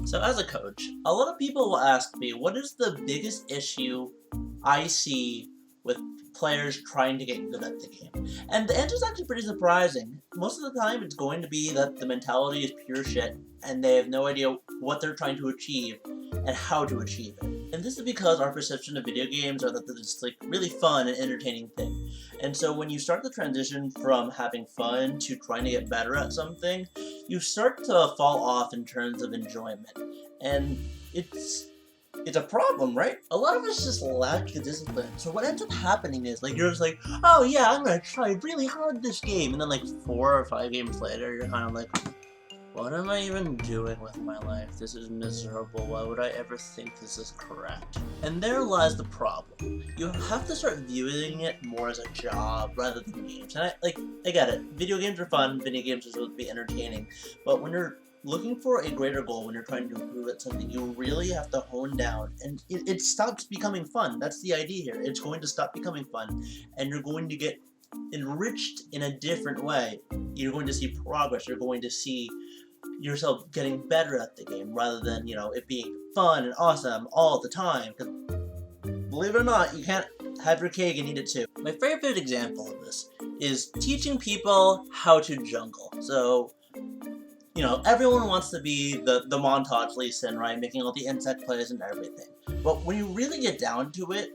So as a coach, a lot of people will ask me, what is the biggest issue I see with players trying to get good at the game? And the answer is actually pretty surprising. Most of the time, it's going to be that the mentality is pure shit, and they have no idea what they're trying to achieve and how to achieve it. And this is because our perception of video games are that they're just like really fun and entertaining thing. And so when you start the transition from having fun to trying to get better at something, you start to fall off in terms of enjoyment. And it's a problem, right? A lot of us just lack the discipline. So what ends up happening is, like, you're just like, oh yeah, I'm gonna try really hard this game. And then like 4 or 5 games later, you're kind of like, what am I even doing with my life? This is miserable. Why would I ever think this is correct? And there lies the problem. You have to start viewing it more as a job rather than games. And I get it. Video games are fun. Video games are supposed to be entertaining. But when you're looking for a greater goal, when you're trying to improve at something, you really have to hone down. And it stops becoming fun. That's the idea here. It's going to stop becoming fun. And you're going to get enriched in a different way. You're going to see progress. You're going to see yourself getting better at the game rather than, it being fun and awesome all the time. Because believe it or not, you can't have your cake and eat it too. My favorite example of this is teaching people how to jungle. So, everyone wants to be the montage Lee Sin, right? Making all the insect plays and everything. But when you really get down to it,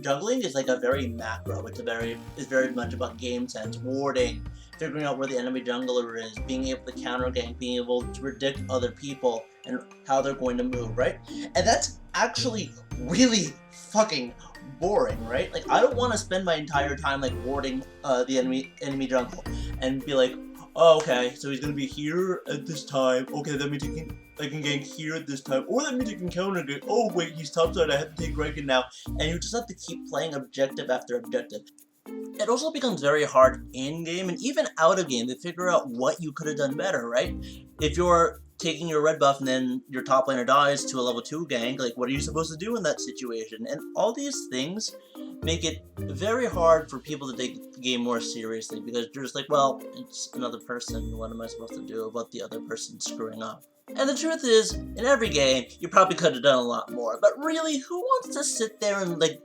juggling is like a very macro. It's very much about game sense, warding, figuring out where the enemy jungler is, being able to counter gank, being able to predict other people and how they're going to move, right? And that's actually really fucking boring, right? Like, I don't want to spend my entire time like warding the enemy jungle and be like, oh, okay, so he's gonna be here at this time. Okay, that means I can gank here at this time. Or that means I can counter gank. Oh wait, he's topside, I have to take Raken now. And you just have to keep playing objective after objective. It also becomes very hard in-game and even out of game to figure out what you could have done better, right? If you're taking your red buff and then your top laner dies to a level 2 gank, like, what are you supposed to do in that situation? And all these things make it very hard for people to take the game more seriously because you're just like, well, it's another person, what am I supposed to do about the other person screwing up? And the truth is, in every game, you probably could have done a lot more, but really, who wants to sit there and, like,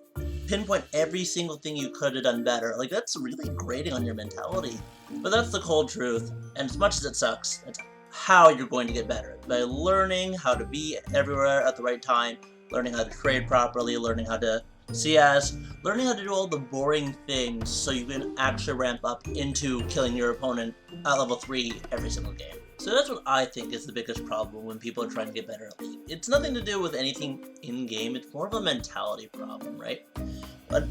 pinpoint every single thing you could have done better? Like, that's really grating on your mentality. But that's the cold truth, and as much as it sucks, it's how you're going to get better. By learning how to be everywhere at the right time, learning how to trade properly, learning how to CS, learning how to do all the boring things so you can actually ramp up into killing your opponent at level 3 every single game. So that's what I think is the biggest problem when people are trying to get better at League. It's nothing to do with anything in-game, it's more of a mentality problem, right? But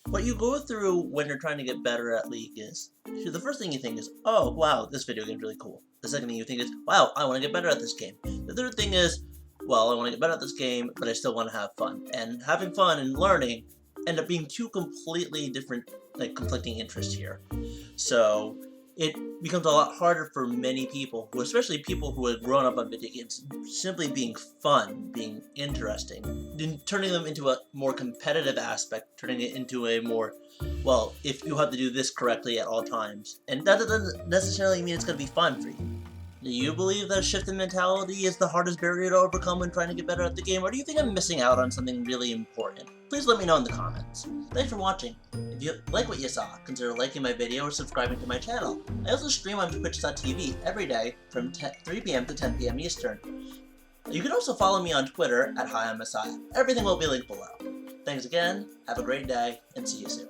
what you go through when you're trying to get better at League is, the first thing you think is, oh wow, this video game's really cool. The second thing you think is, wow, I want to get better at this game. The third thing is, well, I want to get better at this game, but I still want to have fun. And having fun and learning end up being two completely different, like, conflicting interests here. So it becomes a lot harder for many people, especially people who have grown up on video games, simply being fun, being interesting, then turning them into a more competitive aspect, turning it into a more, well, if you have to do this correctly at all times. And that doesn't necessarily mean it's going to be fun for you. Do you believe that shift in mentality is the hardest barrier to overcome when trying to get better at the game, or do you think I'm missing out on something really important? Please let me know in the comments. Thanks for watching. If you like what you saw, consider liking my video or subscribing to my channel. I also stream on twitch.tv every day from 3 p.m. to 10 p.m. Eastern. You can also follow me on Twitter at HiOnMessiah. Everything will be linked below. Thanks again, have a great day, and see you soon.